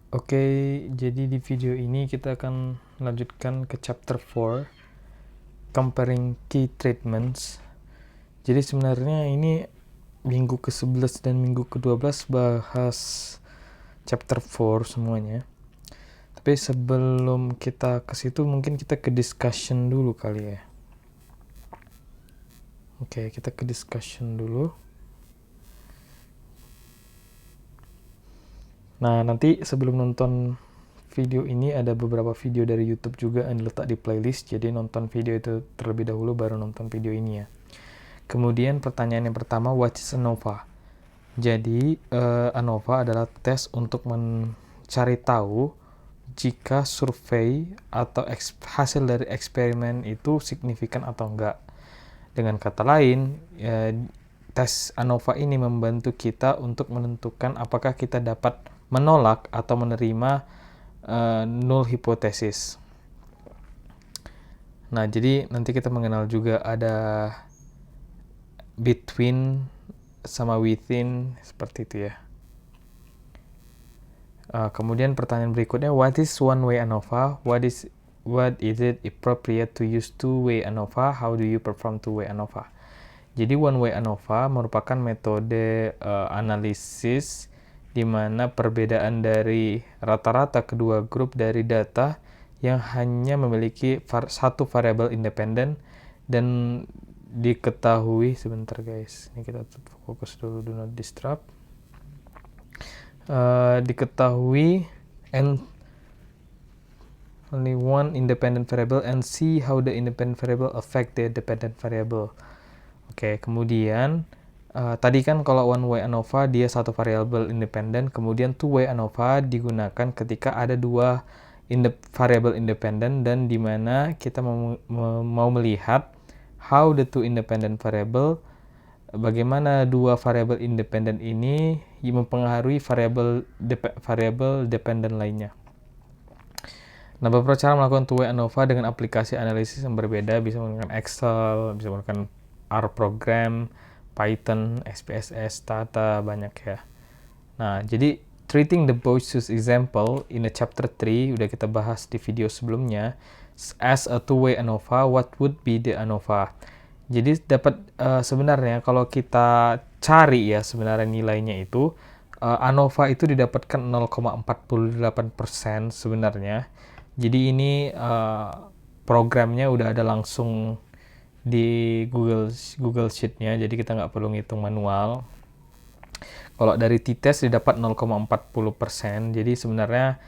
Oke, jadi di video ini kita akan melanjutkan ke chapter 4, comparing key treatments. Jadi sebenarnya ini minggu ke-11 dan minggu ke-12 bahas chapter 4 semuanya. Tapi sebelum kita ke situ mungkin kita ke discussion dulu kali ya. Oke, kita ke discussion dulu. Nah, nanti sebelum nonton video ini ada beberapa video dari YouTube juga yang diletak di playlist. Jadi nonton video itu terlebih dahulu baru nonton video ini ya. Kemudian pertanyaan yang pertama, what is ANOVA? Jadi ANOVA adalah tes untuk mencari tahu jika survei atau hasil dari eksperimen itu signifikan atau enggak. Dengan kata lain, tes ANOVA ini membantu kita untuk menentukan apakah kita dapat menolak atau menerima null hipotesis. Nah, jadi nanti kita mengenal juga ada between sama within, seperti itu ya. Kemudian pertanyaan berikutnya, what is one-way ANOVA? What is it appropriate to use two-way ANOVA? How do you perform two-way ANOVA? Jadi one-way ANOVA merupakan metode analisis di mana perbedaan dari rata-rata kedua grup dari data yang hanya memiliki satu variabel independen dan diketahui, sebentar guys, ini kita fokus dulu, do not disturb. Diketahui and only one independent variable and see how the independent variable affect the dependent variable. Oke, kemudian tadi kan kalau one way ANOVA dia satu variabel independen, kemudian two way ANOVA digunakan ketika ada dua variabel independen dan di mana kita mau melihat how the two independent variable, bagaimana dua variabel independen ini mempengaruhi variabel dependen lainnya. Nah, beberapa cara melakukan two-way ANOVA dengan aplikasi analisis yang berbeda, bisa menggunakan Excel, bisa menggunakan R program, Python, SPSS, Stata, banyak ya. Nah, jadi treating the both-choose example in a chapter 3, udah kita bahas di video sebelumnya, as a two-way ANOVA, what would be the ANOVA? Jadi dapat sebenarnya kalau kita cari ya sebenarnya nilainya itu, ANOVA itu didapatkan 0,48% sebenarnya. Jadi ini programnya udah ada langsung di Google Sheet-nya, jadi kita nggak perlu ngitung manual. Kalau dari t-test didapat 0,40%, jadi sebenarnya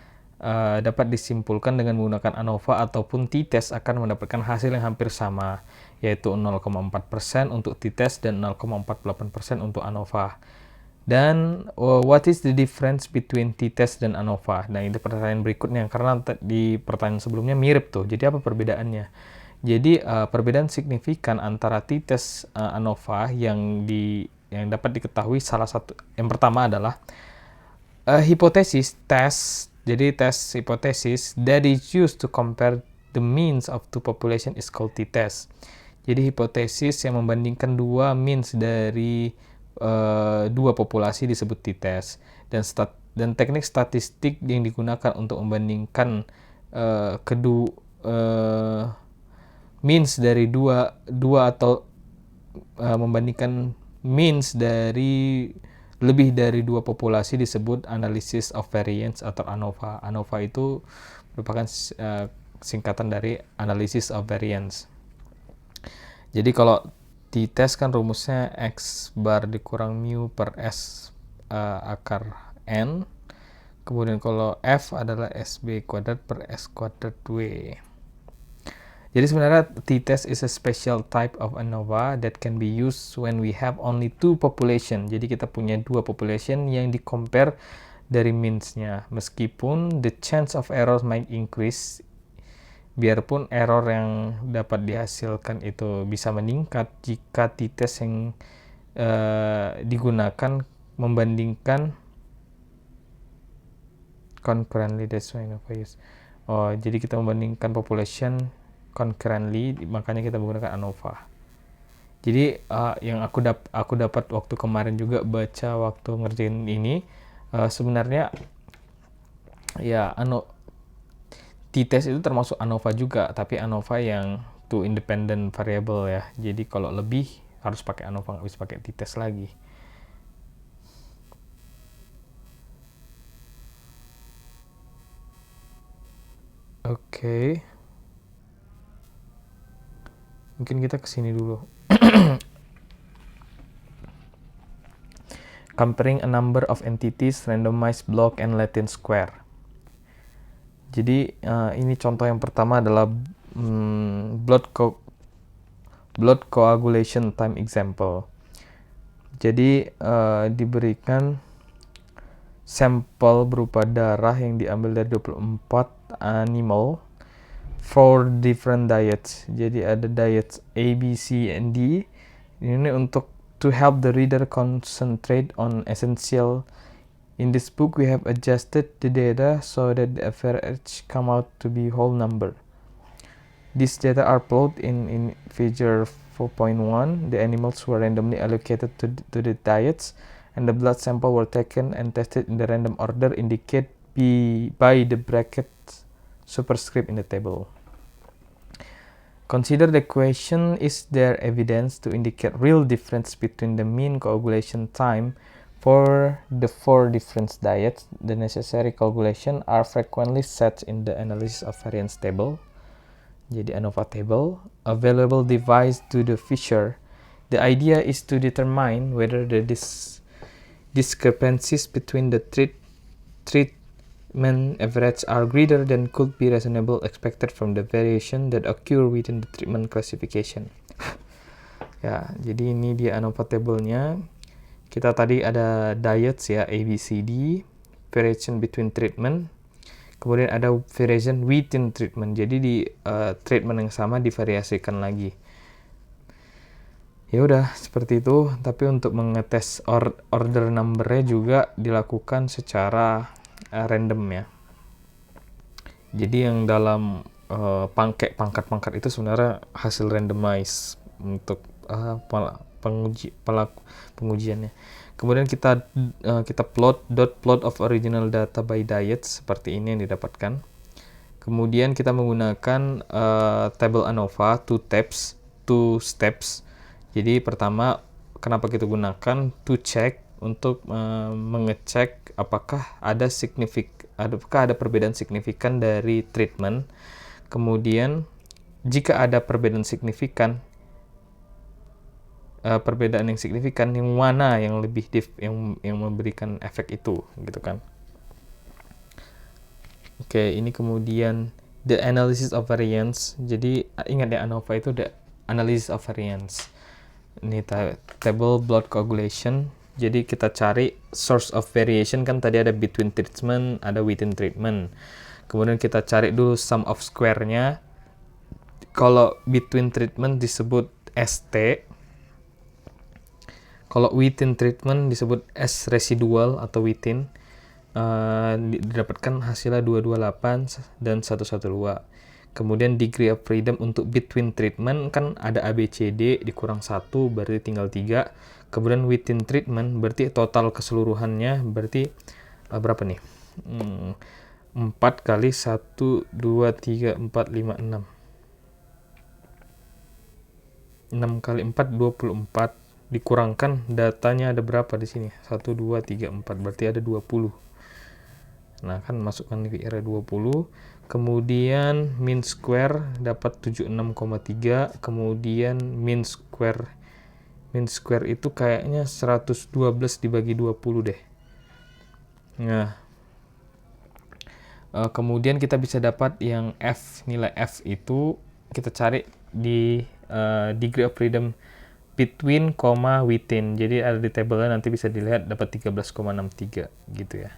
dapat disimpulkan dengan menggunakan ANOVA ataupun t-test akan mendapatkan hasil yang hampir sama, yaitu 0,4% untuk t-test dan 0,48% untuk ANOVA. Dan what is the difference between t-test dan ANOVA? Nah, itu pertanyaan berikutnya, karena di pertanyaan sebelumnya mirip tuh. Jadi apa perbedaannya? Jadi perbedaan signifikan antara t-test ANOVA yang dapat diketahui salah satu, yang pertama adalah hipotesis test. Jadi tes hipotesis that is used to compare the means of two population is called t-test. Jadi hipotesis yang membandingkan dua means dari dua populasi disebut t-test, dan teknik statistik yang digunakan untuk membandingkan kedua means dari dua atau membandingkan means dari lebih dari dua populasi disebut analysis of variance atau ANOVA. ANOVA itu merupakan singkatan dari analysis of variance. Jadi kalau t-test kan rumusnya X bar dikurang mu per S akar N. Kemudian kalau F adalah SB kuadrat per S kuadrat W. Jadi sebenarnya t-test is a special type of ANOVA that can be used when we have only two population. Jadi kita punya dua population yang di-compare dari means-nya. Meskipun the chance of error might increase, biarpun error yang dapat dihasilkan itu bisa meningkat jika t-test yang digunakan membandingkan concurrently, that's why ANOVA use. Jadi kita membandingkan population concurrently, makanya kita menggunakan ANOVA. Jadi yang aku dapat waktu kemarin juga baca waktu ngerjain ini, sebenarnya Ya, t-test itu termasuk ANOVA juga, tapi ANOVA yang two independent variable ya. Jadi kalau lebih harus pakai ANOVA, nggak bisa pakai t-test lagi. Oke. Mungkin kita kesini dulu. Comparing a number of entities, randomized block, and Latin square. Jadi ini contoh yang pertama adalah blood coagulation time example. Jadi diberikan sampel berupa darah yang diambil dari 24 animal, 4 different diets. Jadi ada diets A, B, C, and D. Ini untuk to help the reader concentrate on essential. In this book, we have adjusted the data so that the average come out to be whole number. These data are plotted in figure 4.1. The animals were randomly allocated to the diets, and the blood sample were taken and tested in the random order indicated by the bracket superscript in the table. Consider the question: is there evidence to indicate real difference between the mean coagulation time for the 4 different diets? The necessary coagulation are frequently set in the analysis of variance table. Jadi ANOVA table, available device to the fissure. The idea is to determine whether the discrepancies between the treatment average are greater than could be reasonably expected from the variation that occur within the treatment classification. Ya, jadi ini dia ANOVA table-nya. Kita tadi ada diets ya, A, B, C, D, variation between treatment. Kemudian ada variation within treatment. Jadi di treatment yang sama divariasikan lagi. Ya udah seperti itu. Tapi untuk mengetes order number-nya juga dilakukan secara random ya. Jadi yang dalam pangkat-pangkat itu sebenarnya hasil randomize untuk pengujiannya. Kemudian kita plot of original data by diet seperti ini yang didapatkan. Kemudian kita menggunakan table ANOVA two steps. Jadi pertama kenapa kita gunakan to check untuk mengecek apakah ada perbedaan signifikan dari treatment. Kemudian jika ada perbedaan signifikan, perbedaan yang signifikan, yang mana yang lebih yang memberikan efek itu gitu kan. Oke, ini kemudian the analysis of variance. Jadi ingat ya, ANOVA itu the analysis of variance. Ini table blood coagulation. Jadi kita cari source of variation, kan tadi ada between treatment, ada within treatment. Kemudian kita cari dulu sum of square-nya. Kalau between treatment disebut ST. Kalau within treatment disebut S residual atau within. Didapatkan hasilnya 228 dan 112. Kemudian degree of freedom untuk between treatment kan ada ABCD dikurang 1 berarti tinggal 3. Kemudian within treatment berarti total keseluruhannya berarti berapa nih? 4 kali 1, 2, 3, 4, 5, 6. 6 kali 4, 24. Dikurangkan datanya ada berapa di sini? 1, 2, 3, 4. Berarti ada 20. Nah, kan masukkan VR 20. Kemudian mean square dapat 76,3. Kemudian mean square itu kayaknya 112 dibagi 20 deh. Nah, kemudian kita bisa dapat yang F, nilai F itu kita cari di degree of freedom between, within. Jadi ada di tabelnya, nanti bisa dilihat dapat 13,63 gitu ya.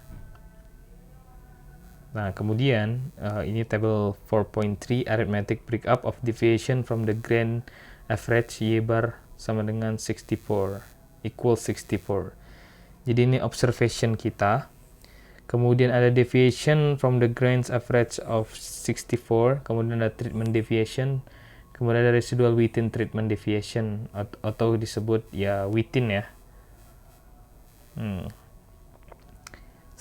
Nah, kemudian ini table 4.3 arithmetic breakup of deviation from the grand average Y bar sama dengan 64 equal 64. Jadi ini observation kita. Kemudian ada deviation from the grand average of 64, kemudian ada treatment deviation, kemudian ada residual within treatment deviation atau disebut ya within ya.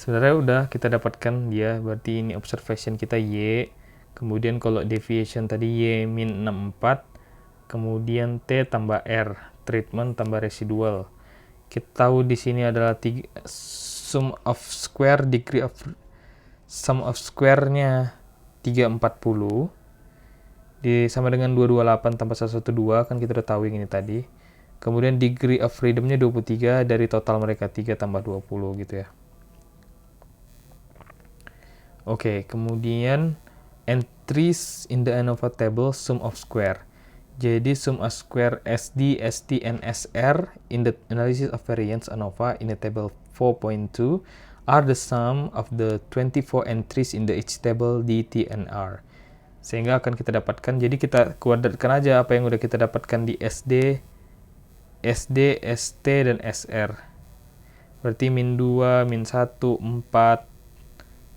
Sebenarnya udah kita dapatkan dia, berarti ini observation kita Y, kemudian kalau deviation tadi Y min 64, kemudian T tambah R, treatment tambah residual. Kita tahu di sini adalah sum of square-nya 340 sama dengan 228 tambah 112, kan kita udah tahu yang ini tadi. Kemudian degree of freedom-nya 23 dari total mereka 3 tambah 20 gitu ya. Oke, kemudian entries in the ANOVA table sum of square. Jadi sum of square SD, ST, and SR in the analysis of variance ANOVA in the table 4.2 are the sum of the 24 entries in the each table D, T, and R. Sehingga akan kita dapatkan, jadi kita kuadratkan aja apa yang udah kita dapatkan di SD, ST, dan SR. Berarti min 2, min 1, 4,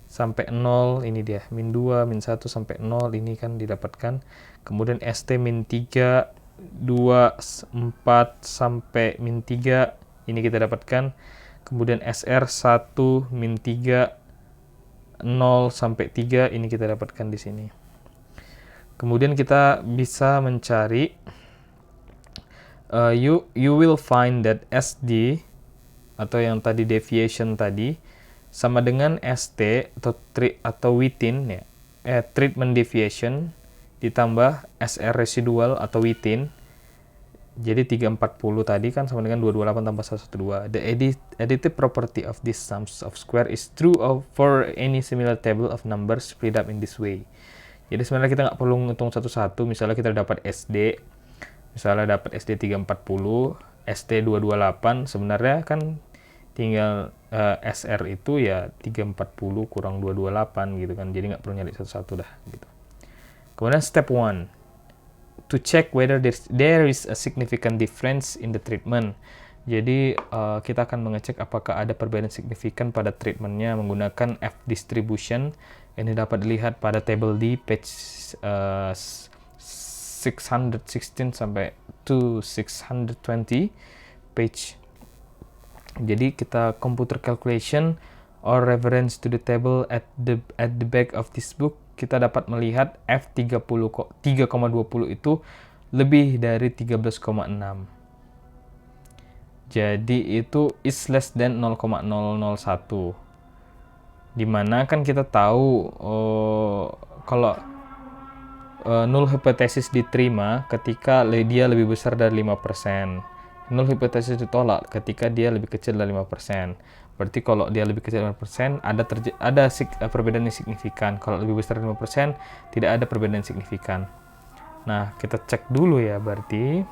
sampai 0, ini dia, min 2, min 1, sampai 0, ini kan didapatkan. Kemudian ST min 3, 2, 4, sampai min 3, ini kita dapatkan. Kemudian SR 1, min 3, 0, sampai 3, ini kita dapatkan di sini. Kemudian kita bisa mencari, you will find that SD, atau yang tadi deviation tadi, sama dengan ST atau within ya, treatment deviation ditambah SR residual atau within. Jadi 340 tadi kan sama dengan 228 tambah 112. The additive property of these sums of square is true for any similar table of numbers split up in this way. Jadi sebenarnya kita nggak perlu ngitung satu-satu. Misalnya kita dapat SD, misalnya dapat SD 340, ST 228, sebenarnya kan tinggal SR itu ya 340 kurang 228 gitu kan, jadi nggak perlu nyari satu-satu dah gitu. Kemudian step 1, to check whether there is a significant difference in the treatment. Jadi kita akan mengecek apakah ada perbedaan signifikan pada treatmentnya menggunakan F distribution. Ini dapat dilihat pada table D page 616 sampai to 620 page. Jadi kita computer calculation or reference to the table at the back of this book, kita dapat melihat F 3,20 itu lebih dari 13,6. Jadi itu is less than 0,001. Dimana kan kita tahu kalau null hypothesis diterima ketika dia lebih besar dari 5%. Null hypothesis ditolak ketika dia lebih kecil dari 5%. Berarti kalau dia lebih kecil dari 5%, ada perbedaan yang signifikan. Kalau lebih besar dari 5%, tidak ada perbedaan yang signifikan. Nah, kita cek dulu ya, berarti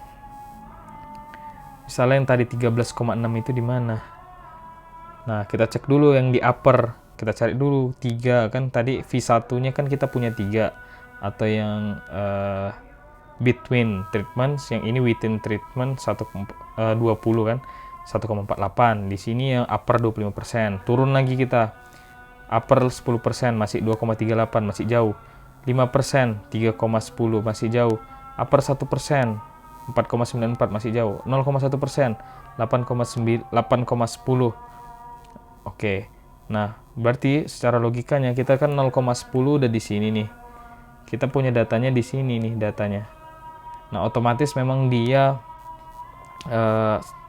misalnya yang tadi 13,6 itu di mana? Nah, kita cek dulu yang di upper. Kita cari dulu 3, kan tadi V1-nya kan kita punya 3. Atau yang between treatments, yang ini within treatment 20 kan, 1,48. Di sini yang upper 25%. Turun lagi kita. Upper 10% masih 2,38, masih jauh. 5% 3,10 masih jauh. Upper 1% 4,94 masih jauh. 0,1% 8,10. Oke. Nah, berarti secara logikanya kita kan 0,10 udah di sini nih. Kita punya datanya di sini nih datanya. Nah, otomatis memang dia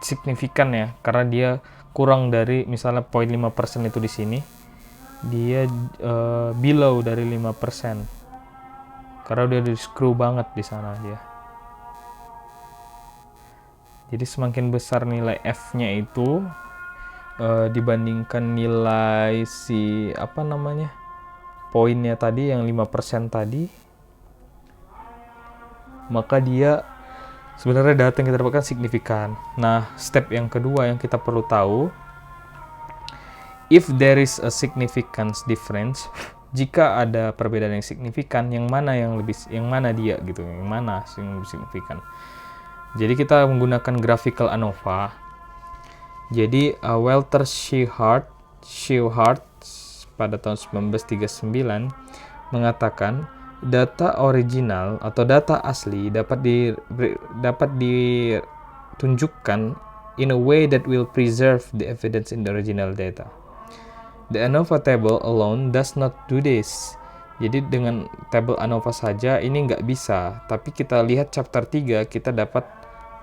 signifikan ya, karena dia kurang dari misalnya 0,5% itu di sini. Dia below dari 5%. Karena udah di screw banget di sana dia. Jadi semakin besar nilai F-nya itu dibandingkan nilai si poinnya tadi yang 5% tadi, maka dia sebenarnya data yang kita dapatkan signifikan. Nah, step yang kedua yang kita perlu tahu, if there is a significant difference, jika ada perbedaan yang signifikan, yang mana dia gitu, yang mana yang lebih signifikan. Jadi kita menggunakan graphical ANOVA. Jadi Walter Shewhart pada tahun 1939 mengatakan data original atau data asli dapat ditunjukkan in a way that will preserve the evidence in the original data. The ANOVA table alone does not do this. Jadi dengan tabel ANOVA saja ini nggak bisa, tapi kita lihat chapter 3 kita dapat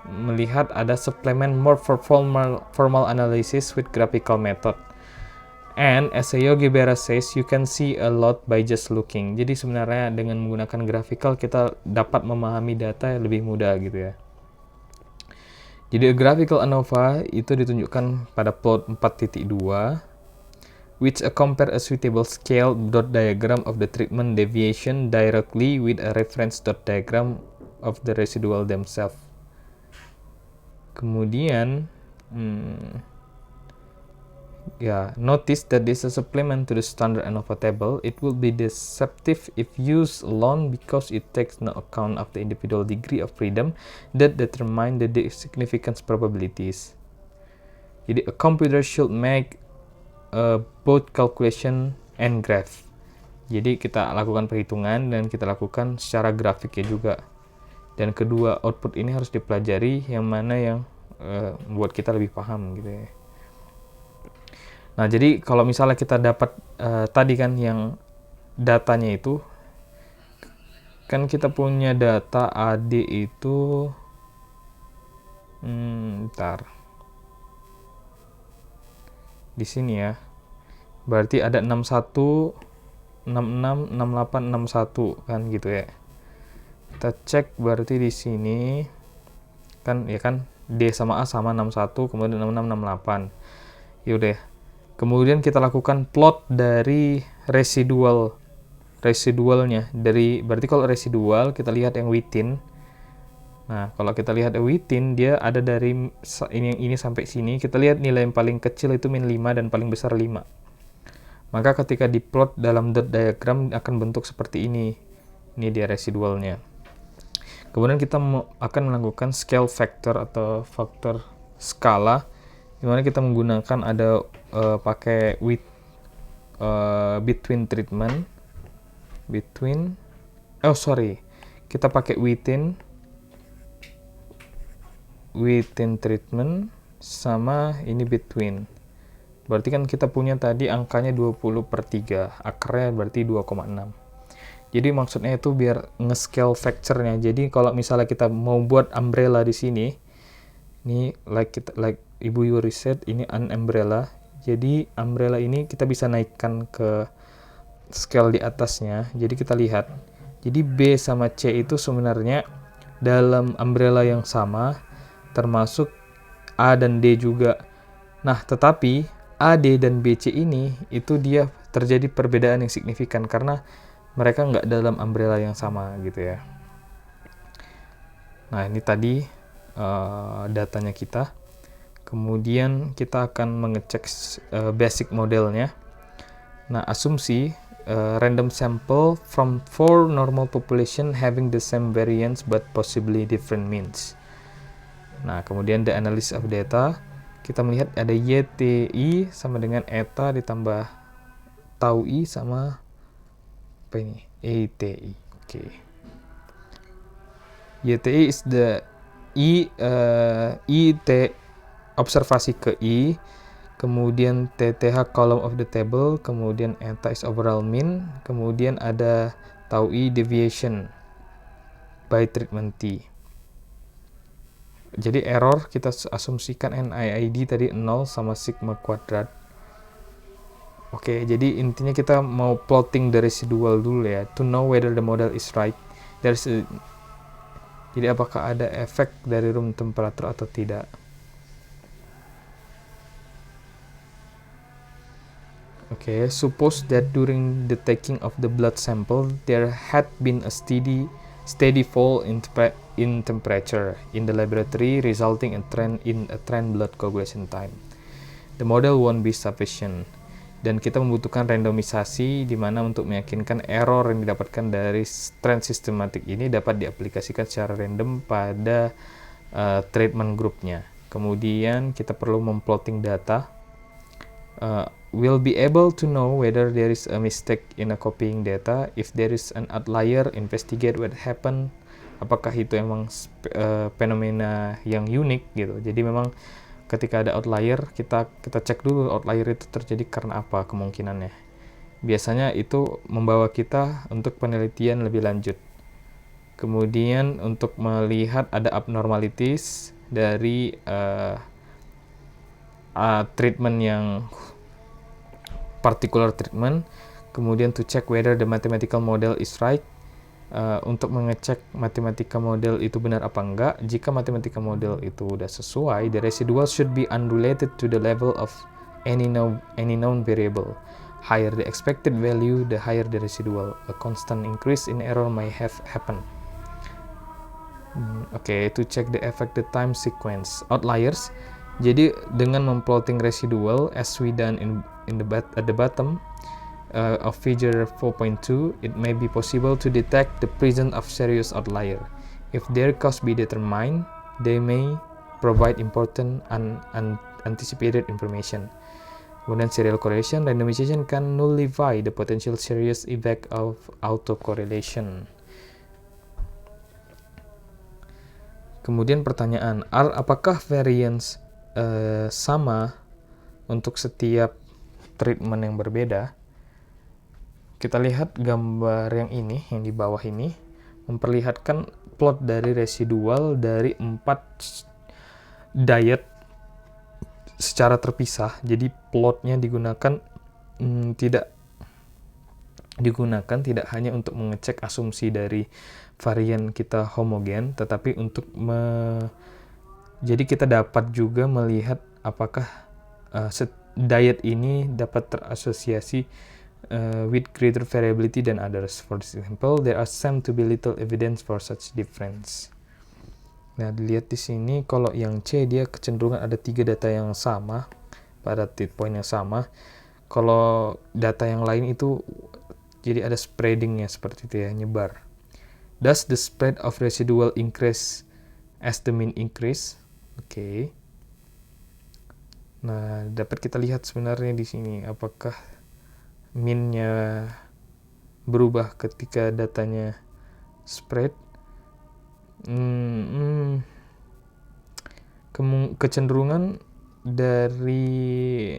melihat ada supplement more for formal analysis with graphical method. And as Yogi Berra says, you can see a lot by just looking. Jadi sebenarnya dengan menggunakan graphical kita dapat memahami data yang lebih mudah gitu ya. Jadi a graphical ANOVA itu ditunjukkan pada plot 4.2 which compare a suitable scale dot diagram of the treatment deviation directly with a reference dot diagram of the residual themselves. Kemudian notice that this is a supplement to the standard ANOVA table. It will be deceptive if used alone because it takes no account of the individual degree of freedom that determine the significance probabilities. Jadi a computer should make both calculation and graph. Jadi kita lakukan perhitungan dan kita lakukan secara grafiknya juga. Dan kedua output ini harus dipelajari yang mana yang membuat kita lebih paham gitu ya. Nah, jadi kalau misalnya kita dapat tadi kan yang datanya itu, kan kita punya data AD itu, di sini ya, berarti ada 61, 66, 68, 61 kan gitu ya. Kita cek berarti di sini kan ya kan D sama A sama 61, kemudian 66, 68. Yaudah. Kemudian kita lakukan plot dari residualnya. Berarti kalau residual kita lihat yang within. Nah, kalau kita lihat yang within dia ada dari ini sampai sini. Kita lihat nilai yang paling kecil itu min 5 dan paling besar 5. Maka ketika diplot dalam dot diagram akan bentuk seperti ini. Ini dia residualnya. Kemudian kita akan melakukan scale factor atau faktor skala, di mana kita menggunakan ada pakai between treatment, kita pakai within treatment sama ini between. Berarti kan kita punya tadi angkanya 20/3, akarnya berarti 2,6. Jadi maksudnya itu biar nge-scale factor-nya. Jadi kalau misalnya kita mau buat umbrella di sini, ini like Ibu Yuri said, ini an umbrella. Jadi umbrella ini kita bisa naikkan ke scale di atasnya. Jadi kita lihat. Jadi B sama C itu sebenarnya dalam umbrella yang sama, termasuk A dan D juga. Nah, tetapi AD dan BC ini itu dia terjadi perbedaan yang signifikan karena mereka nggak dalam umbrella yang sama gitu ya. Nah, ini tadi datanya kita. Kemudian kita akan mengecek basic modelnya. Nah, asumsi random sample from 4 normal population having the same variance but possibly different means. Nah, kemudian the analysis of data, kita melihat ada YTI sama dengan eta ditambah tau I sama apa ini? ETI. Oke. YTI is the IT observasi ke I, kemudian TTH column of the table, kemudian eta is overall mean, kemudian ada tau I deviation by treatment T. Jadi error kita asumsikan NIID tadi 0 sama sigma kuadrat. Oke, jadi intinya kita mau plotting the residual dulu ya, to know whether the model is right. Jadi apakah ada efek dari room temperature atau tidak. Oke, suppose that during the taking of the blood sample, there had been a steady fall in temperature in the laboratory, resulting in a trend blood coagulation time. The model won't be sufficient. Dan kita membutuhkan randomisasi di mana untuk meyakinkan error yang didapatkan dari trend sistematik ini dapat diaplikasikan secara random pada treatment groupnya. Kemudian kita perlu memplotting data. We'll be able to know whether there is a mistake in a copying data. If there is an outlier, investigate what happened. Apakah itu emang fenomena yang unik gitu. Jadi memang ketika ada outlier, kita cek dulu outlier itu terjadi karena apa kemungkinannya. Biasanya itu membawa kita untuk penelitian lebih lanjut. Kemudian untuk melihat ada abnormalities dari treatment yang particular treatment. Kemudian to check whether the mathematical model is right. Untuk mengecek matematika model itu benar apa enggak. Jika matematika model itu udah sesuai, the residual should be unrelated to the level of any known variable. Higher the expected value, the higher the residual. A constant increase in error may have happened. To check the affected time sequence. Outliers. Jadi dengan memplotting residual as we done at the bottom of figure 4.2, it may be possible to detect the presence of serious outlier. If their cause be determined, they may provide important anticipated information. Kemudian serial correlation, randomization can nullify the potential serious effect of autocorrelation. Kemudian pertanyaan, apakah variance sama untuk setiap treatment yang berbeda? Kita lihat gambar yang ini, yang di bawah ini, memperlihatkan plot dari residual dari 4 diet secara terpisah. Jadi plotnya digunakan tidak hanya untuk mengecek asumsi dari varian kita homogen, tetapi untuk jadi kita dapat juga melihat apakah diet ini dapat terasosiasi with greater variability than others. For example, there are some to be little evidence for such difference. Nah, dilihat di sini kalau yang C dia kecenderungan ada 3 data yang sama pada titik point yang sama. Kalau data yang lain itu jadi ada spreadingnya seperti itu ya, nyebar. Does the spread of residual increase as the mean increase? Oke. Nah, dapat kita lihat sebenarnya di sini apakah mean-nya berubah ketika datanya spread. Kecenderungan dari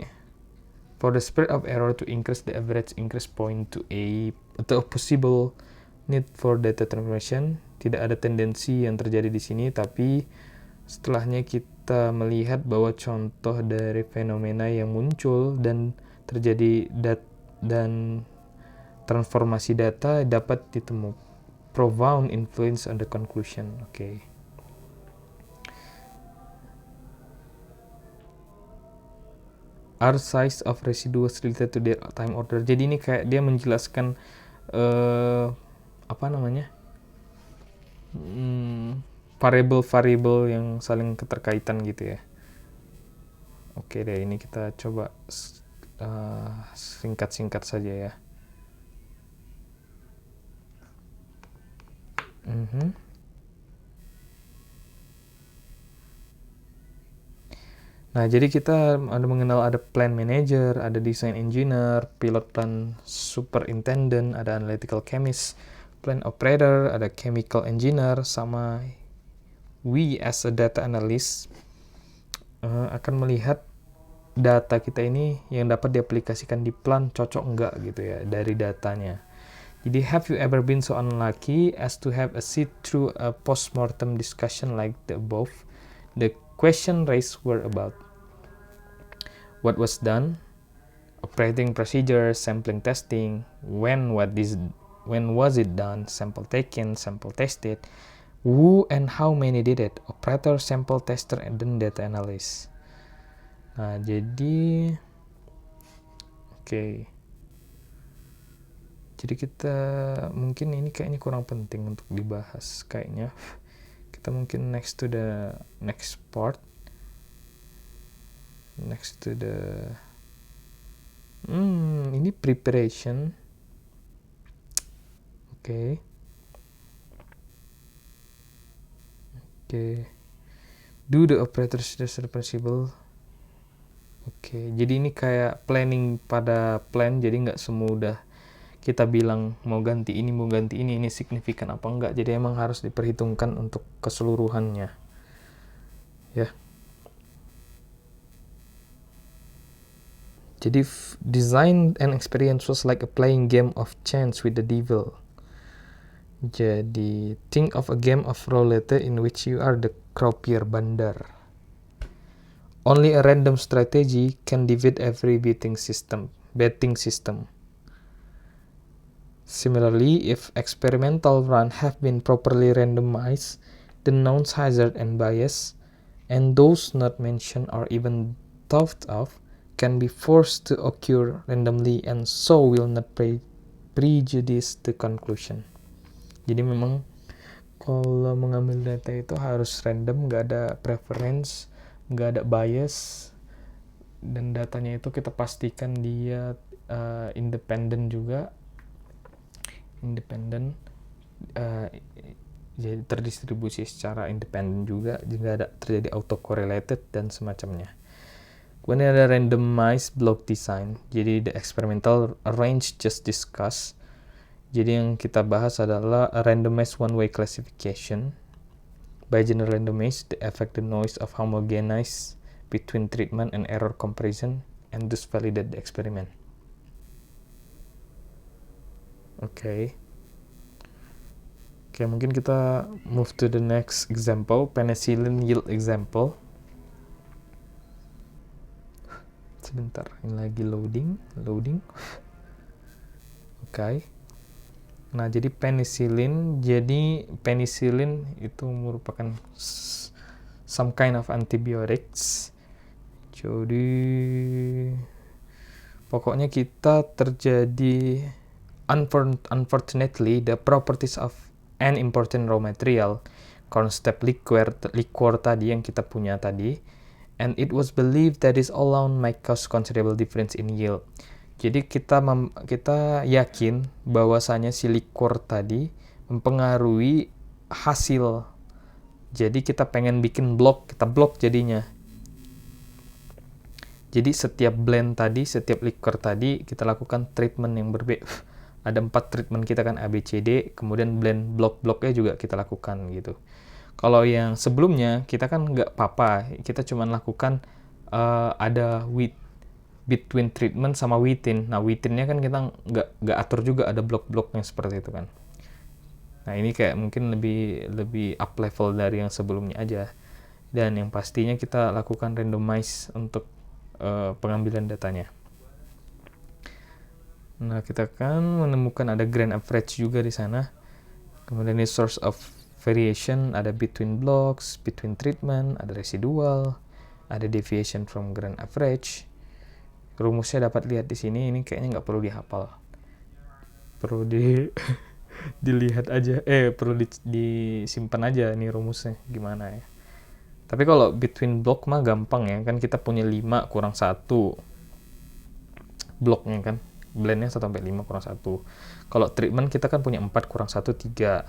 for the spread of error to increase, the average increase point to a possible need for data transformation. Tidak ada tendensi yang terjadi di sini, tapi setelahnya kita melihat bahwa contoh dari fenomena yang muncul dan terjadi dan transformasi data dapat ditemukan profound influence on the conclusion. Are size of residuals related to their time order. Jadi ini kayak dia menjelaskan variable-variable yang saling keterkaitan gitu ya. Oke deh, ini kita coba singkat-singkat saja ya. Nah, jadi kita mengenal ada plan manager, ada design engineer, pilot plan superintendent, ada analytical chemist, plan operator, ada chemical engineer, sama we as a data analyst akan melihat data kita ini yang dapat diaplikasikan di plan cocok enggak gitu ya dari datanya. Jadi, have you ever been so unlucky as to have a sit through a post-mortem discussion like the above? The question raised were about what was done, operating procedures, sampling testing, when was it done, sample taken, sample tested, who and how many did it, operator, sample tester, and then data analyst. Nah, jadi jadi kita mungkin ini kayaknya kurang penting untuk dibahas kayaknya. Kita mungkin next to the next part. Next to the ini preparation. Do the operators responsible. Jadi ini kayak planning pada plan, jadi nggak semudah kita bilang mau ganti ini signifikan apa enggak. Jadi emang harus diperhitungkan untuk keseluruhannya ya. Jadi design and experience was like a playing game of chance with the devil. Jadi think of a game of roulette in which you are the croupier bandar. Only a random strategy can defeat every betting system. Similarly, if experimental runs have been properly randomized, the known hazard and bias, and those not mentioned or even thought of, can be forced to occur randomly and so will not prejudice the conclusion. Jadi memang kalau mengambil data itu harus random, nggak ada preference, nggak ada bias, dan datanya itu kita pastikan dia independen juga, jadi terdistribusi secara independen juga, jika ada terjadi autocorrelated dan semacamnya. Kemudian ada randomized block design, jadi the experimental range just discussed. Jadi yang kita bahas adalah a randomized one-way classification. By general randomized, the effect the noise of homogenize between treatment and error comparison and thus validate the experiment. Oke, mungkin kita move to the next example, penicillin yield example. Sebentar, ini lagi loading. Oke. Nah, jadi penicillin itu merupakan some kind of antibiotics. Jadi pokoknya kita terjadi unfortunately the properties of an important raw material, cornstarch liquor tadi yang kita punya tadi, and it was believed that this alone might cause considerable difference in yield. Jadi kita yakin bahwasanya si liquor tadi mempengaruhi hasil. Jadi kita pengen bikin kita blok jadinya. Jadi setiap liquor tadi kita lakukan treatment yang berbeda. Ada 4 treatment kita kan ABCD, kemudian blend blok-bloknya juga kita lakukan gitu. Kalau yang sebelumnya kita kan nggak apa-apa, kita cuma lakukan ada between treatment sama within. Nah, withinnya kan kita nggak atur juga, ada blok-bloknya seperti itu kan. Nah, ini kayak mungkin lebih up level dari yang sebelumnya aja. Dan yang pastinya kita lakukan randomize untuk pengambilan datanya. Nah, kita kan menemukan ada grand average juga di sana. Kemudian ini source of variation, ada between blocks, between treatment, ada residual, ada deviation from grand average. Rumusnya dapat lihat di sini, ini kayaknya nggak perlu dihafal. Perlu dilihat aja, perlu disimpan aja nih rumusnya gimana ya. Tapi kalau between block mah gampang ya, kan kita punya 5 kurang 1 bloknya kan. Blendnya 1-5 kurang 1. Kalau treatment kita kan punya 4 kurang 1, 3.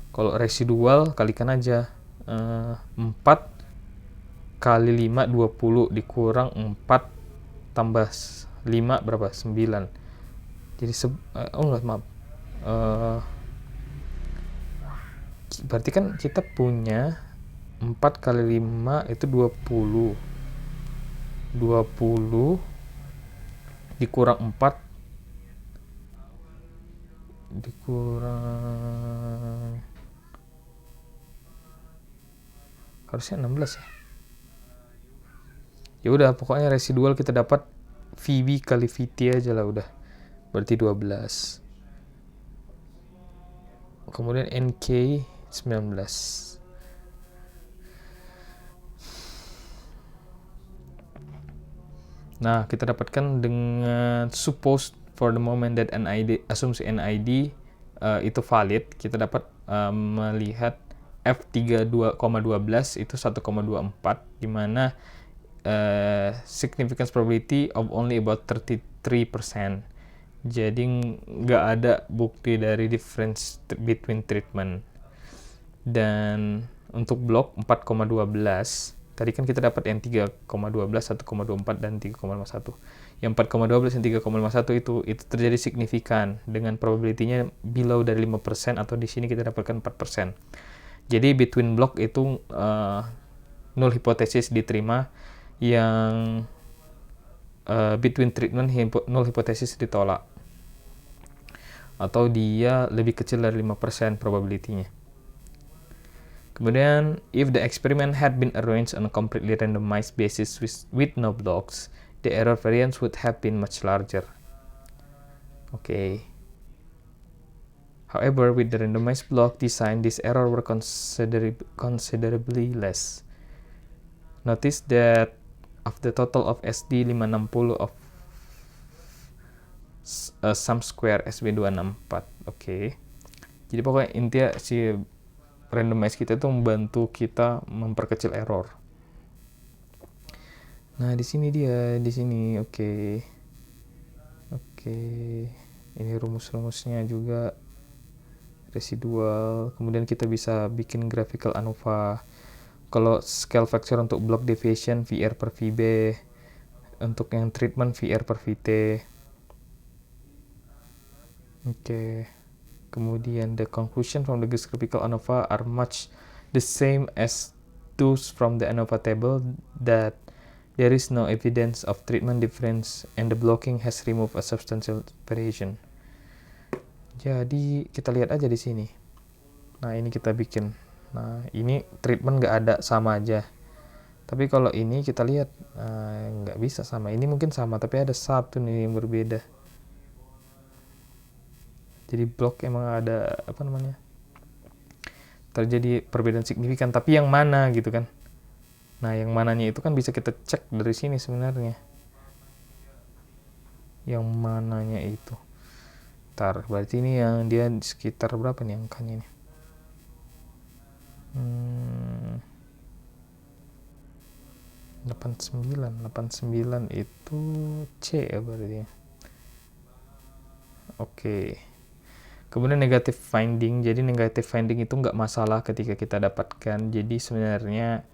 Kalau residual kalikan aja 4 kali 5, 20 dikurang 4 tambah 5 berapa? 9. Jadi berarti kan kita punya 4 kali 5 itu 20 dikurang 4 dikurang harusnya 16 ya. Ya udah, pokoknya residual kita dapat VB kali VT aja lah udah. Berarti 12. Kemudian NK 19. Nah, kita dapatkan dengan suppose for the moment that asumsi NID itu valid, kita dapat melihat F3,12 itu 1,24, di mana significance probability of only about 33%. Jadi nggak ada bukti dari difference between treatment. Dan untuk blok 4,12 tadi kan kita dapat yang 3,12, 1,24 dan 3,51. Yang 4,12 dan 3,51 itu terjadi signifikan dengan probability-nya below dari 5%, atau di sini kita dapatkan 4%. Jadi between block itu null hipotesis diterima, yang between treatment null hypothesis ditolak, atau dia lebih kecil dari 5% probability-nya. Kemudian, if the experiment had been arranged on a completely randomized basis with no blocks, the error variance would have been much larger. Okay. However, with the randomized block design, this error were considerably less. Notice that of the total of SD 560 of sum square SB 264. Okay. Jadi pokoknya intinya si randomize kita itu membantu kita memperkecil error. Nah, di sini dia, di sini. Oke. Ini rumus-rumusnya juga residual. Kemudian kita bisa bikin graphical ANOVA. Kalau scale factor untuk block deviation VR per VB, untuk yang treatment VR per VT. Oke. Kemudian the conclusion from the graphical ANOVA are much the same as those from the ANOVA table, that there is no evidence of treatment difference and the blocking has removed a substantial variation. Jadi kita lihat aja di sini. Nah, ini kita bikin. Nah, ini treatment nggak ada, sama aja. Tapi kalau ini kita lihat nggak bisa sama. Ini mungkin sama, tapi ada satu nih yang berbeda. Jadi blok emang ada terjadi perbedaan signifikan, tapi yang mana gitu kan. Nah, yang mananya itu kan bisa kita cek dari sini sebenarnya. Yang mananya itu. Berarti ini yang dia sekitar berapa nih angkanya ini? 89 itu C ya berarti. Oke. Kemudian negative finding. Jadi negative finding itu nggak masalah ketika kita dapatkan. Jadi sebenarnya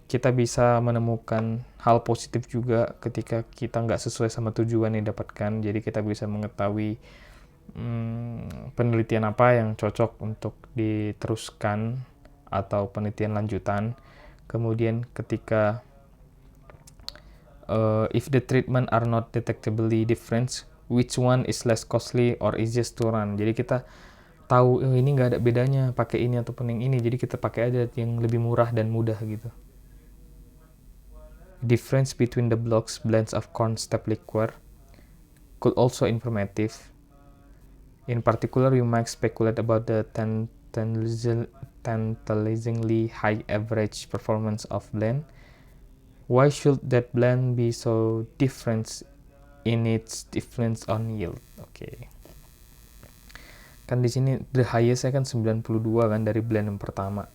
kita bisa menemukan hal positif juga ketika kita nggak sesuai sama tujuan yang didapatkan. Jadi kita bisa mengetahui penelitian apa yang cocok untuk diteruskan atau penelitian lanjutan. Kemudian ketika if the treatment are not detectably different, which one is less costly or easiest to run. Jadi kita tahu ini nggak ada bedanya pakai ini ataupun yang ini, jadi kita pakai aja yang lebih murah dan mudah gitu. Difference between the blocks blends of corn step liquor could also informative. In particular, you might speculate about the tantalizingly high average performance of blend. Why should that blend be so different in its difference on yield? Oke. Kan di sini the highest-nya kan 92 kan dari blend yang pertama.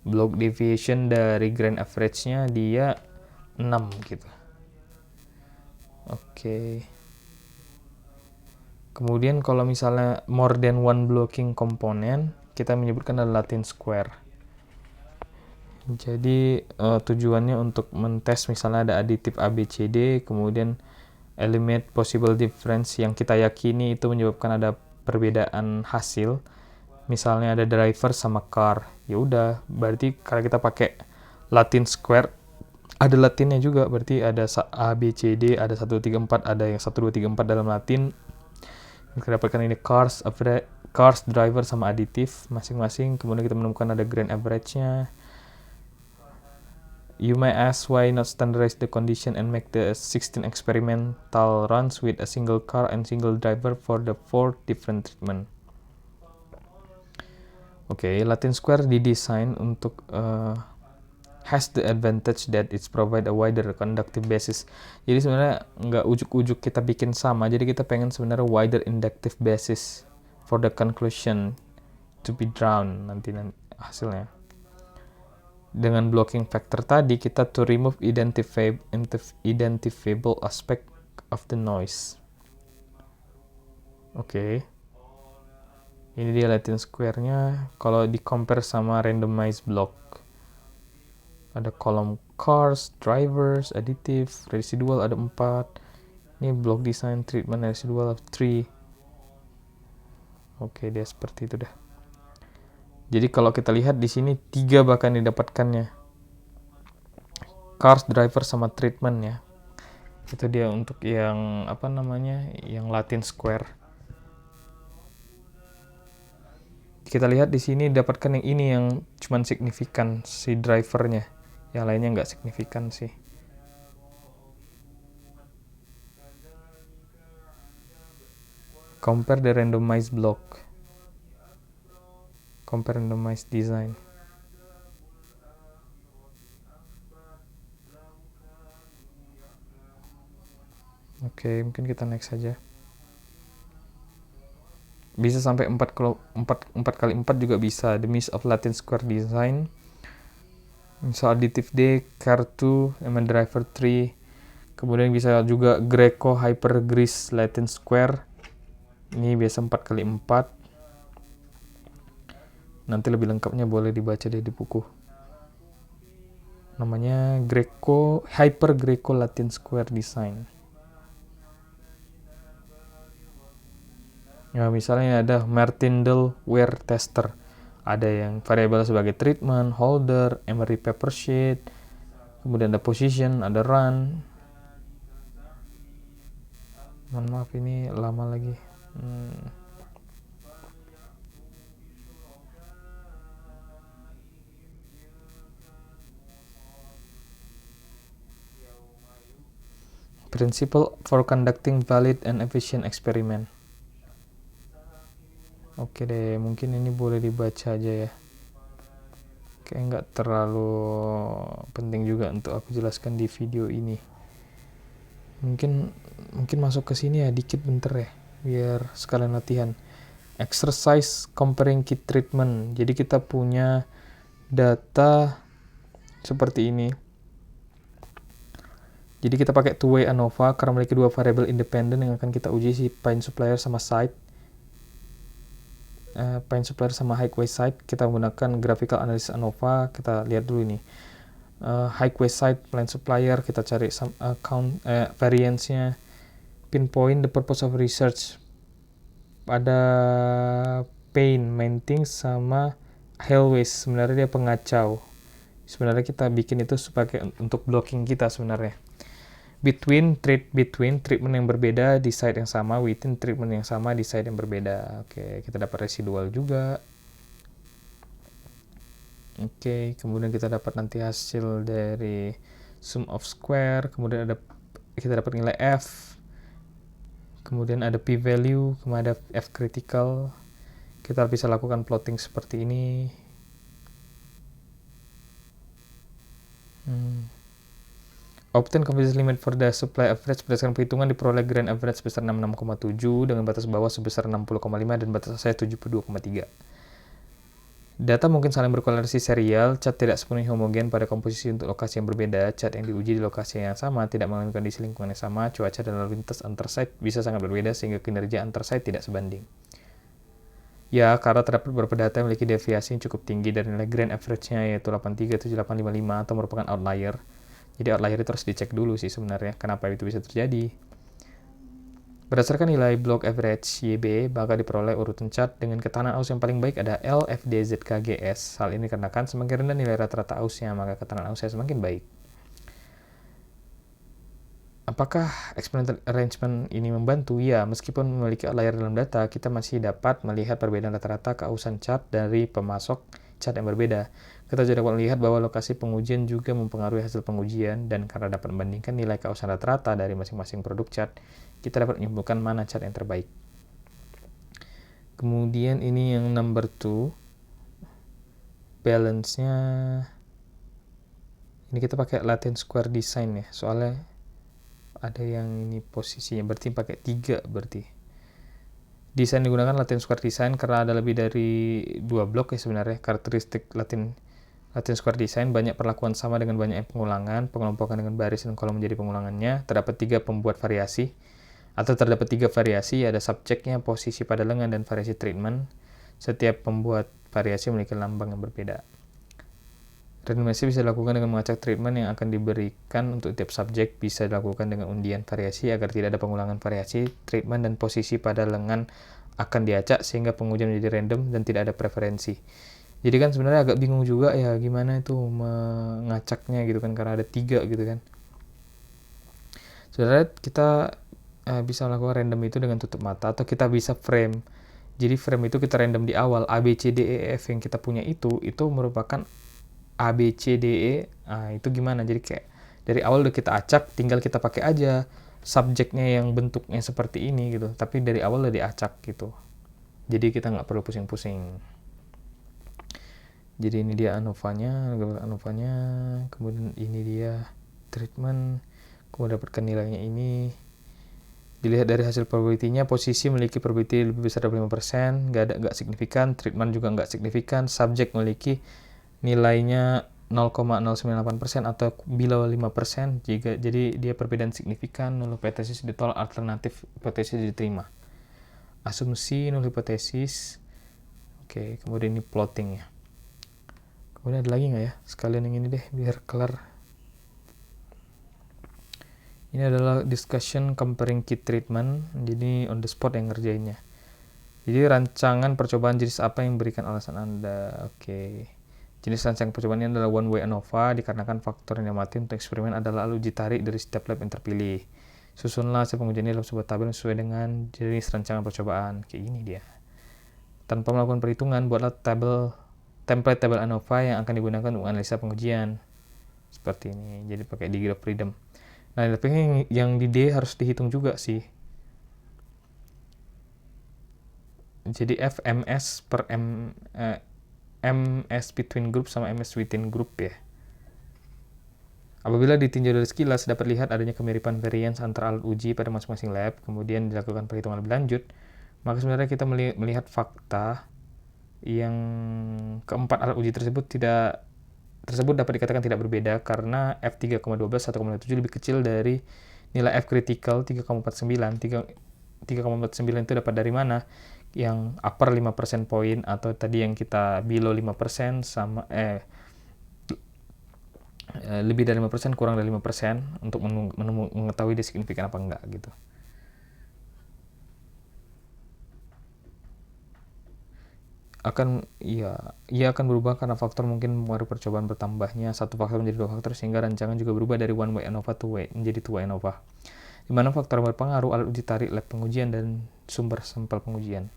Block deviation dari grand average-nya dia 6 gitu. Oke. Kemudian kalau misalnya more than one blocking component, kita menyebutkan adalah Latin square. Jadi tujuannya untuk mentes misalnya ada aditif ABCD, kemudian eliminate possible difference yang kita yakini itu menyebabkan ada perbedaan hasil. Misalnya ada driver sama car, ya udah berarti kalau kita pakai Latin square, ada Latinnya juga, berarti ada ABCD, ada 1, 2, 3, 4, ada yang 1, 2, 3, 4 dalam Latin. Kita dapatkan ini cars, driver sama aditif masing-masing. Kemudian kita menemukan ada grand average-nya. You may ask why not standardize the condition and make the 16 experimental runs with a single car and single driver for the 4 different treatment. Oke, Latin square didesain untuk has the advantage that it's provide a wider conductive basis. Jadi sebenarnya nggak ujuk-ujuk kita bikin sama, jadi kita pengen sebenarnya wider inductive basis for the conclusion to be drawn nanti hasilnya. Dengan blocking factor tadi kita to remove identifiable aspect of the noise. Oke. Ini dia Latin square-nya kalau di compare sama randomized block. Ada kolom cars, drivers, additive, residual ada 4. Ini block design, treatment, residual of 3. Oke, dia seperti itu dah. Jadi kalau kita lihat di sini 3 bahkan didapatkannya. Cars, driver sama treatment ya. Itu dia untuk yang apa namanya, yang Latin Square. Kita lihat di sini dapatkan yang ini yang cuman signifikan si drivernya, yang lainnya nggak signifikan sih. Compare the randomized block, compare randomized design. Oke, mungkin kita next saja. Bisa sampai 4 kali 4 juga bisa. The Maze of Latin Square Design, misal Additive D, Car2, Element Driver 3. Kemudian bisa juga Greco Hyper Grease Latin Square. Ini biasa 4 kali 4. Nanti lebih lengkapnya boleh dibaca di buku. Namanya Greco Hyper Greco Latin Square Design. Ya, misalnya ada Martindale Wear Tester. Ada yang variabel sebagai treatment, holder, emery paper sheet, kemudian ada position, ada run. Mohon maaf ini lama lagi. Principle for conducting valid and efficient experiment. Oke deh, mungkin ini boleh dibaca aja ya. Kayak nggak terlalu penting juga untuk aku jelaskan di video ini. Mungkin masuk ke sini ya dikit bentar ya, biar sekalian latihan. Exercise comparing kit treatment. Jadi kita punya data seperti ini. Jadi kita pakai two-way ANOVA karena memiliki dua variabel independen yang akan kita uji, si Pine Supplier sama Site. Pine Supplier sama Highway Site. Kita menggunakan graphical analysis ANOVA. Kita lihat dulu ini. Highway Site, Pine Supplier, kita cari variance-nya. Pinpoint the purpose of research. Ada Pain, Maintings, sama Hellways. Sebenarnya dia pengacau. Sebenarnya kita bikin itu sebagai untuk blocking kita sebenarnya. Between treatment yang berbeda di site yang sama, within treatment yang sama di site yang berbeda. Oke, kita dapat residual juga. Oke, kemudian kita dapat nanti hasil dari sum of square, kemudian kita dapat nilai F, kemudian ada p-value, kemudian ada F critical. Kita bisa lakukan plotting seperti ini. Obtain confidence limit for the supply average berdasarkan perhitungan diperoleh grand average sebesar 66,7 dengan batas bawah sebesar 60,5 dan batas saya 72,3. Data mungkin saling berkorelasi serial, cat tidak sepenuhnya homogen pada komposisi untuk lokasi yang berbeda, cat yang diuji di lokasi yang sama tidak mengalami kondisi lingkungan yang sama, cuaca dan lalu lintas antar site bisa sangat berbeda sehingga kinerja antar site tidak sebanding. Ya, karena terdapat beberapa data yang memiliki deviasi yang cukup tinggi dari nilai grand average-nya yaitu 837855 atau merupakan outlier. Jadi outlier itu harus dicek dulu sih sebenarnya, kenapa itu bisa terjadi. Berdasarkan nilai block average YB, maka diperoleh urutan cat dengan ketahanan aus yang paling baik ada L, F, D, Z, K, G, S. Hal ini dikarenakan semakin rendah nilai rata-rata ausnya, maka ketahanan ausnya semakin baik. Apakah experimental arrangement ini membantu? Ya, meskipun memiliki outlier dalam data, kita masih dapat melihat perbedaan rata-rata keausan cat dari pemasok cat yang berbeda. Kita juga dapat melihat bahwa lokasi pengujian juga mempengaruhi hasil pengujian, dan karena dapat membandingkan nilai keausan rata-rata dari masing-masing produk cat, kita dapat menyimpulkan mana cat yang terbaik. Kemudian ini yang number 2, balance-nya. Ini kita pakai Latin Square Design ya, soalnya ada yang ini posisinya, berarti pakai 3 berarti. Desain digunakan Latin Square Design karena ada lebih dari 2 blok ya sebenarnya. Karakteristik Latin Square Design banyak perlakuan sama dengan banyak pengulangan, pengelompokan dengan baris dan kolom menjadi pengulangannya. Terdapat 3 pembuat variasi, atau terdapat 3 variasi, ada subjeknya, posisi pada lengan, dan variasi treatment. Setiap pembuat variasi memiliki lambang yang berbeda. Randomisasi bisa dilakukan dengan mengacak treatment yang akan diberikan untuk tiap subjek, bisa dilakukan dengan undian variasi agar tidak ada pengulangan variasi. Treatment dan posisi pada lengan akan diacak sehingga pengujian menjadi random dan tidak ada preferensi. Jadi kan sebenarnya agak bingung juga ya gimana itu mengacaknya gitu kan, karena ada 3 gitu kan. Sebenarnya kita bisa melakukan random itu dengan tutup mata, atau kita bisa frame. Jadi frame itu kita random di awal. A, B, C, D, E, F yang kita punya itu merupakan A, B, C, D, E. Nah, itu gimana? Jadi kayak dari awal udah kita acak, tinggal kita pakai aja subjeknya yang bentuknya seperti ini gitu. Tapi dari awal udah diacak gitu. Jadi kita nggak perlu pusing-pusing. Jadi ini dia ANOVA-nya, kemudian ini dia treatment, kemudian dapatkan nilainya ini. Dilihat dari hasil probability-nya, posisi memiliki probability lebih besar dari 5%, nggak signifikan, treatment juga nggak signifikan, subjek memiliki nilainya 0,098% atau below 5%, jadi dia perbedaan signifikan, null hipotesis ditolak, alternatif hipotesis diterima. Asumsi null hipotesis. Oke, kemudian ini plottingnya. Kemudian ada lagi nggak ya? Sekalian yang ini deh, biar kelar. Ini adalah discussion comparing key treatment, jadi on the spot yang ngerjainnya. Jadi rancangan percobaan jenis apa yang memberikan alasan Anda? Oke. Jenis rancangan percobaan ini adalah one way ANOVA, dikarenakan faktor yang mati untuk eksperimen adalah uji tarik dari setiap lab yang terpilih. Susunlah hasil pengujian ini dalam sebuah tabel sesuai dengan jenis rancangan percobaan. Kayak gini dia. Tanpa melakukan perhitungan, buatlah template tabel ANOVA yang akan digunakan untuk analisa pengujian. Seperti ini. Jadi pakai degree of freedom. Nah, tapi yang di D harus dihitung juga sih. Jadi FMS per MS between group sama MS within group ya. Apabila ditinjau dari sekilas, dapat lihat adanya kemiripan variance antara alat uji pada masing-masing lab, kemudian dilakukan perhitungan lebih lanjut, maka sebenarnya kita melihat fakta yang keempat alat uji tersebut dapat dikatakan tidak berbeda karena F3,12 1,7 lebih kecil dari nilai F critical 3,49. 3,49 itu dapat dari mana? Yang upper 5% point atau tadi yang kita below 5% sama lebih dari 5% kurang dari 5% untuk mengetahui dia signifikan apa enggak gitu. Ia akan berubah karena faktor mungkin mempengaruhi percobaan bertambahnya satu faktor menjadi dua faktor, sehingga rancangan juga berubah dari one way ANOVA menjadi two way ANOVA, di mana faktor berpengaruh alat uji tarik, lab pengujian, dan sumber sampel pengujian.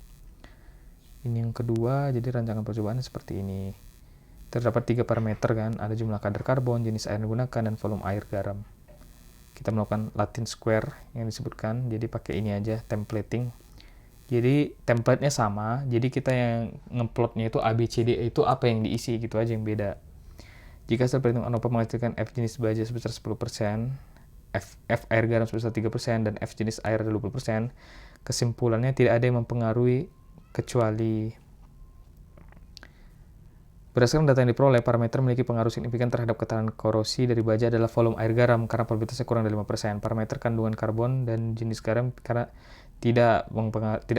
Ini yang kedua, jadi rancangan percobaannya seperti ini. Terdapat 3 parameter kan, ada jumlah kadar karbon, jenis air yang digunakan, dan volume air garam. Kita melakukan Latin square yang disebutkan, jadi pakai ini aja, templating. Jadi template-nya sama, jadi kita yang ngeplotnya itu ABCD itu apa yang diisi gitu aja yang beda. Jika hasil perhitungan ANOVA menghasilkan F jenis baja sebesar 10%, F air garam sebesar 3%, dan F jenis air 20%, kesimpulannya tidak ada yang mempengaruhi kecuali berdasarkan data yang diperoleh, parameter memiliki pengaruh signifikan terhadap ketahanan korosi dari baja adalah volume air garam karena probabilitasnya kurang dari 5%. Parameter kandungan karbon dan jenis garam karena tidak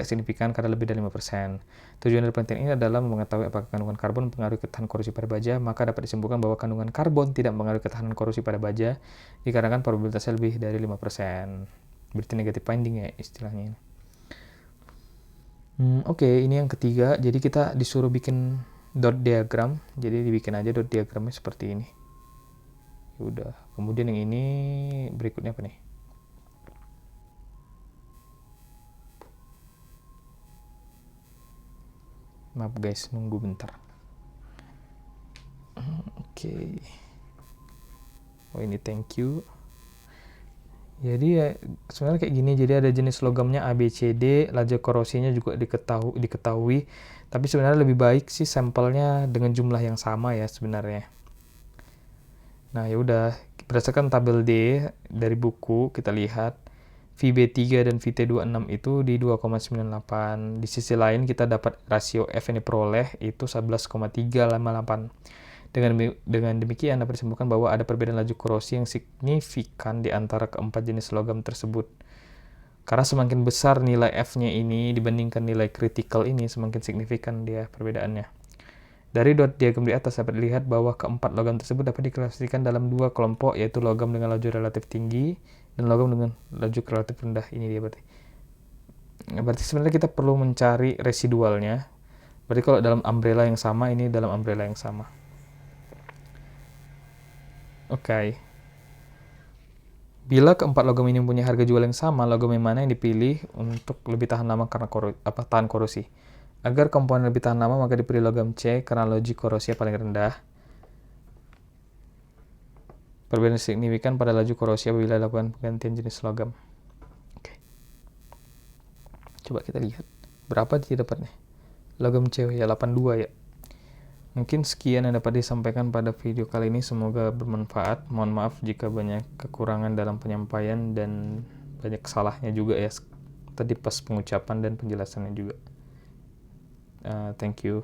signifikan karena lebih dari 5%. Tujuan dari penelitian ini adalah mengetahui apakah kandungan karbon mempengaruhi ketahanan korosi pada baja, maka dapat disimpulkan bahwa kandungan karbon tidak mempengaruhi ketahanan korosi pada baja dikarenakan probabilitasnya lebih dari 5%. Berarti negative finding ya istilahnya. Oke, ini yang ketiga. Jadi kita disuruh bikin dot diagram, jadi dibikin aja dot diagramnya seperti ini. Udah. Kemudian yang ini berikutnya apa nih? Maaf guys, nunggu bentar. Oke. Oh ini thank you. Jadi ya sebenarnya kayak gini, jadi ada jenis logamnya A, B, C, D, laju korosinya juga diketahui, tapi sebenarnya lebih baik sih sampelnya dengan jumlah yang sama ya sebenarnya. Nah ya udah, berdasarkan tabel D dari buku kita lihat VB3 dan VT26 itu di 2,98. Di sisi lain kita dapat rasio F yang diperoleh itu 11,358. Dengan demikian dapat disimpulkan bahwa ada perbedaan laju korosi yang signifikan di antara keempat jenis logam tersebut. Karena semakin besar nilai F-nya ini dibandingkan nilai kritikal ini, semakin signifikan dia perbedaannya. Dari dot diagram di atas dapat dilihat bahwa keempat logam tersebut dapat diklasifikasikan dalam dua kelompok, yaitu logam dengan laju relatif tinggi dan logam dengan laju relatif rendah. Ini dia berarti. Berarti sebenarnya kita perlu mencari residualnya. Berarti kalau dalam umbrella yang sama, ini dalam umbrella yang sama. Oke. Bila keempat logam ini mempunyai harga jual yang sama, logam yang mana yang dipilih untuk lebih tahan lama karena tahan korosi? Agar komponen lebih tahan lama, maka dipilih logam C karena logi korosi paling rendah. Perbedaan signifikan pada laju korosi apabila dilakukan penggantian jenis logam. Oke. Coba kita lihat. Berapa dia dapatnya? Logam C ya 82 ya. Mungkin sekian yang dapat disampaikan pada video kali ini, semoga bermanfaat. Mohon maaf jika banyak kekurangan dalam penyampaian dan banyak salahnya juga ya tadi pas pengucapan dan penjelasannya juga. Thank you.